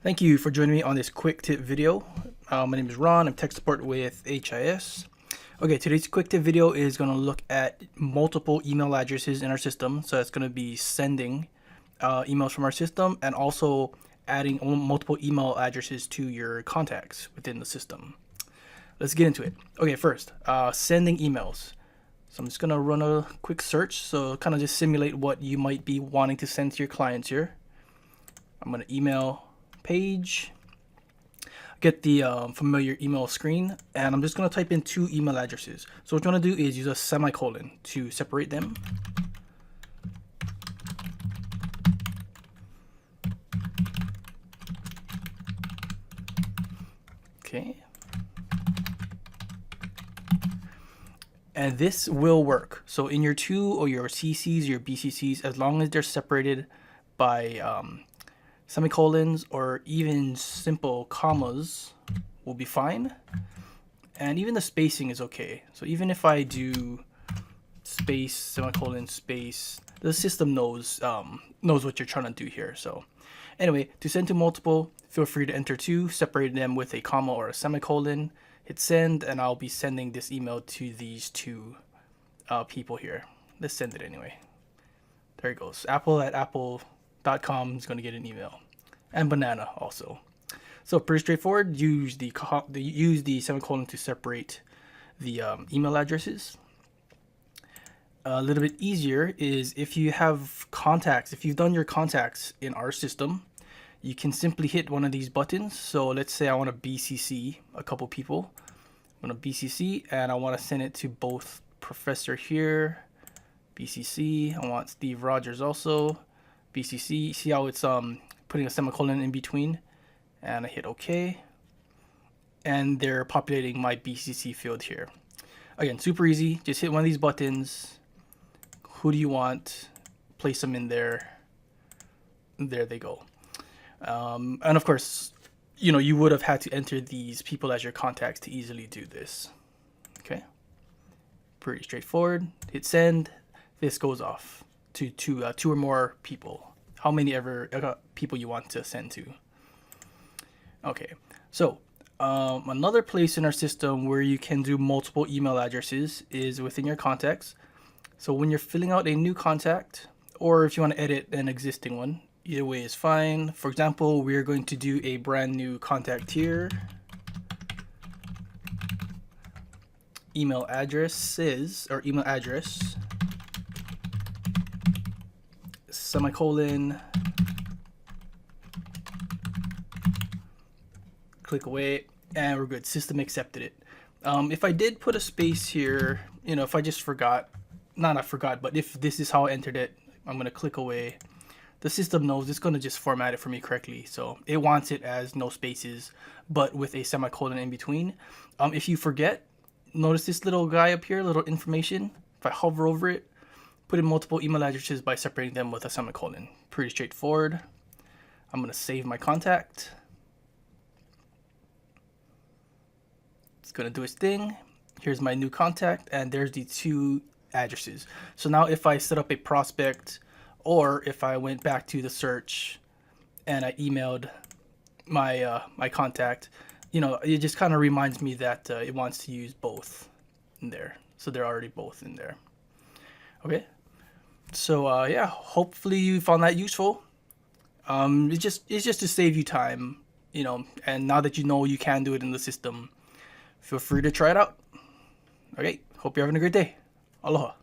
Thank you for joining me on this quick tip video. My name is Ron. I'm tech support with HIS. Okay, today's quick tip video is going to look at multiple email addresses in our system. So it's going to be sending emails from our system and also adding multiple email addresses to your contacts within the system. Let's get into it. Okay, first, sending emails. So I'm just going to run a quick search. So kind of just simulate what you might be wanting to send to your clients here. I'm going to email page, get the familiar email screen, and I'm just going to type in two email addresses. So what you want to do is use a semicolon to separate them. Okay. And this will work. So in your two or your CCs, your BCCs, as long as they're separated by semicolons or even simple commas will be fine. And even the spacing is okay. So even if I do space, semicolon, space, the system knows what you're trying to do here. So anyway, to send to multiple, feel free to enter two, separate them with a comma or a semicolon, hit send, and I'll be sending this email to these two people here. Let's send it anyway. There it goes. Apple@apple.com is going to get an email, and banana also. So pretty straightforward. Use the semicolon to separate the email addresses. A little bit easier is if you have contacts. If you've done your contacts in our system, you can simply hit one of these buttons. So let's say I want to BCC a couple people. I'm going to BCC and I want to send it to both Professor here, BCC. I want Steve Rogers also, BCC. See how it's putting a semicolon in between, and I hit OK, and they're populating my BCC field here. Again, super easy. Just hit one of these buttons. Who do you want? Place them in there. There they go. And of course, you would have had to enter these people as your contacts to easily do this. Okay, pretty straightforward. Hit send. This goes off to two or more people. How many ever people you want to send to. Okay, so another place in our system where you can do multiple email addresses is within your contacts. So when you're filling out a new contact, or if you want to edit an existing one, either way is fine. For example, we're going to do a brand new contact here. Email addresses, or email address, semicolon, click away, and we're good. System accepted it. If I did put a space here, if I just forgot, but if this is how I entered it, I'm going to click away. The system knows it's going to just format it for me correctly. So it wants it as no spaces, but with a semicolon in between. If you forget, notice this little guy up here, little information. If I hover over it, put in multiple email addresses by separating them with a semicolon. Pretty straightforward. I'm going to save my contact. It's going to do its thing. Here's my new contact, and there's the two addresses. So now if I set up a prospect, or if I went back to the search and I emailed my my contact, it just kind of reminds me that it wants to use both in there. So they're already both in there. Okay. So yeah, hopefully you found that useful. It's just to save you time, and now that you know you can do it in the system, feel free to try it out. Okay. Hope you're having a great day. Aloha.